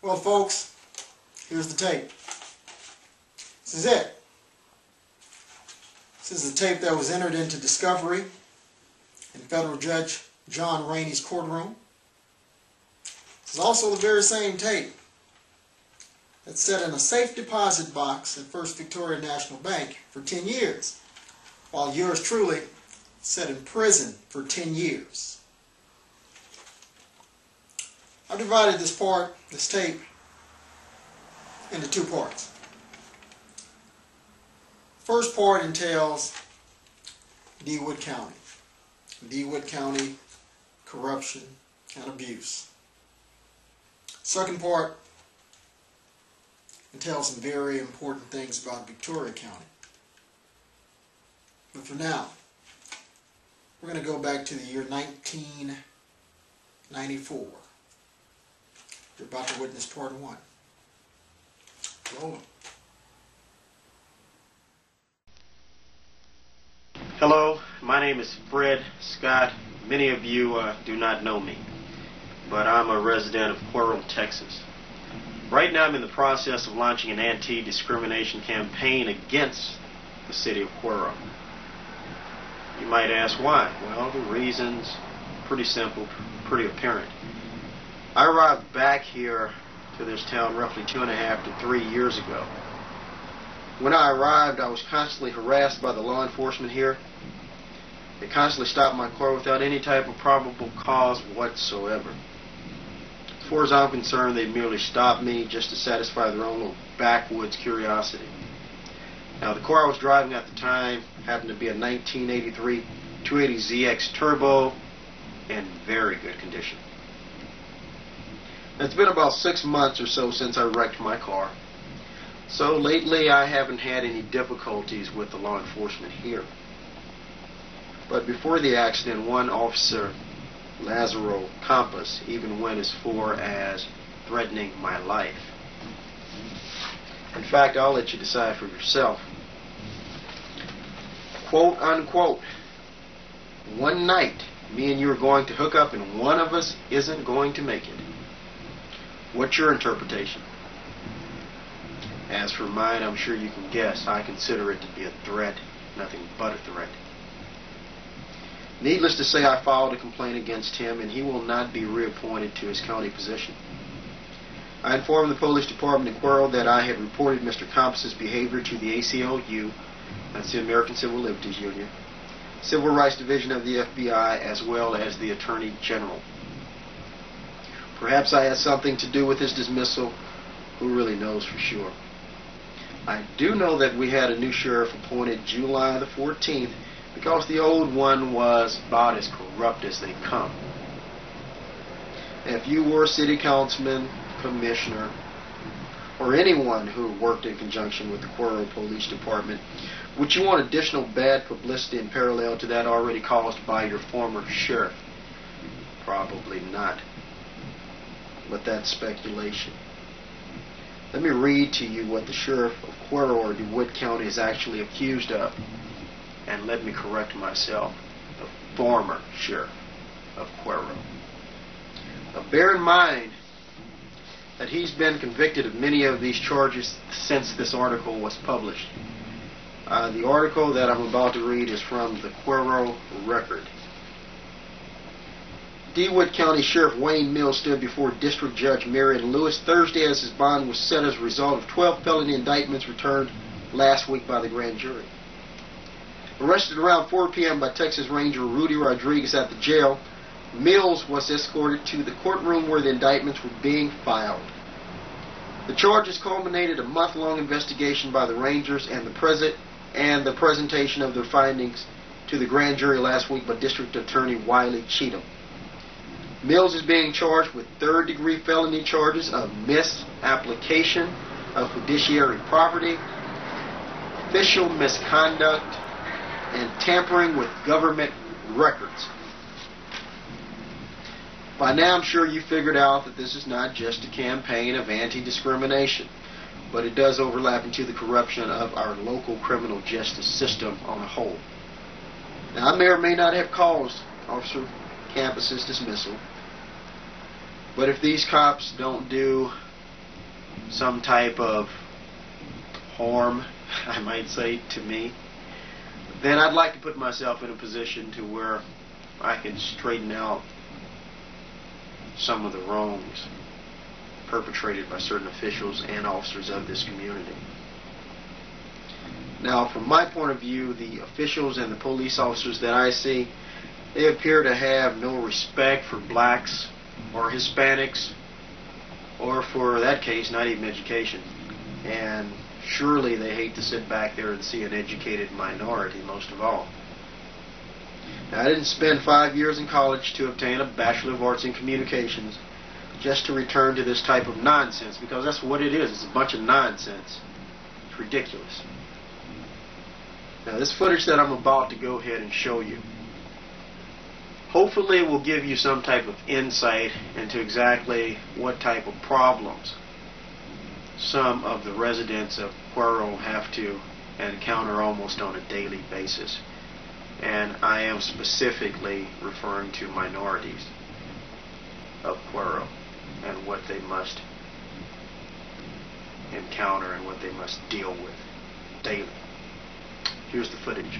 Well, folks, here's the tape. This is it. This is the tape that was entered into discovery in Federal Judge John Rainey's courtroom. This is also the very same tape that's set in a safe deposit box at First Victoria National Bank for 10 years, while yours truly sat in prison for 10 years. I've divided this tape, into two parts. First part entails DeWitt County. DeWitt County corruption and abuse. Second part entails some very important things about Victoria County. But for now, we're going to go back to the year 1994. You're about to witness part one. Roll. Hello, my name is Fred Scott. Many of you do not know me, but I'm a resident of Cuero, Texas. Right now I'm in the process of launching an anti-discrimination campaign against the city of Cuero. You might ask why. Well, the reason's pretty simple, pretty apparent. I arrived back here to this town roughly 2.5 to 3 years ago. When I arrived, I was constantly harassed by the law enforcement here. They constantly stopped my car without any type of probable cause whatsoever. As far as I'm concerned, they merely stopped me just to satisfy their own little backwoods curiosity. Now, the car I was driving at the time happened to be a 1983 280ZX Turbo in very good condition. It's been about 6 months or so since I wrecked my car. So lately I haven't had any difficulties with the law enforcement here. But before the accident, one officer, Lazaro Campos, even went as far as threatening my life. In fact, I'll let you decide for yourself. Quote unquote, one night me and you are going to hook up and one of us isn't going to make it. What's your interpretation? As for mine, I'm sure you can guess. I consider it to be a threat, nothing but a threat. Needless to say, I filed a complaint against him and he will not be reappointed to his county position. I informed the police department in Cuero that I had reported Mr. Campos' behavior to the ACLU, that's the American Civil Liberties Union, Civil Rights Division of the FBI, as well as the Attorney General. Perhaps I had something to do with his dismissal. Who really knows for sure? I do know that we had a new sheriff appointed July the 14th because the old one was about as corrupt as they come. If you were a city councilman, commissioner, or anyone who worked in conjunction with the Cuero Police Department, would you want additional bad publicity in parallel to that already caused by your former sheriff? Probably not. But that's speculation. Let me read to you what the sheriff of Cuero or DeWitt County is actually accused of. And let me correct myself, the former sheriff of Cuero. Now bear in mind that he's been convicted of many of these charges since this article was published. The article that I'm about to read is from the Cuero Record. DeWitt County Sheriff Wayne Mills stood before District Judge Marion Lewis Thursday as his bond was set as a result of 12 felony indictments returned last week by the grand jury. Arrested around 4 p.m. by Texas Ranger Rudy Rodriguez at the jail, Mills was escorted to the courtroom where the indictments were being filed. The charges culminated a month-long investigation by the Rangers and the presentation of their findings to the grand jury last week by District Attorney Wiley Cheatham. Mills is being charged with third-degree felony charges of misapplication of fiduciary property, official misconduct, and tampering with government records. By now I'm sure you figured out that this is not just a campaign of anti-discrimination, but it does overlap into the corruption of our local criminal justice system on a whole. Now I may or may not have caused Officer Campos' dismissal, but if these cops don't do some type of harm, I might say, to me, then I'd like to put myself in a position to where I can straighten out some of the wrongs perpetrated by certain officials and officers of this community. Now, from my point of view, the officials and the police officers that I see, they appear to have no respect for blacks or Hispanics, or for that case, not even education. And surely they hate to sit back there and see an educated minority, most of all. Now, I didn't spend 5 years in college to obtain a Bachelor of Arts in Communications just to return to this type of nonsense, because that's what it is. It's a bunch of nonsense. It's ridiculous. Now, this footage that I'm about to go ahead and show you, hopefully it will give you some type of insight into exactly what type of problems some of the residents of Cuero have to encounter almost on a daily basis. And I am specifically referring to minorities of Cuero and what they must encounter and what they must deal with daily. Here's the footage.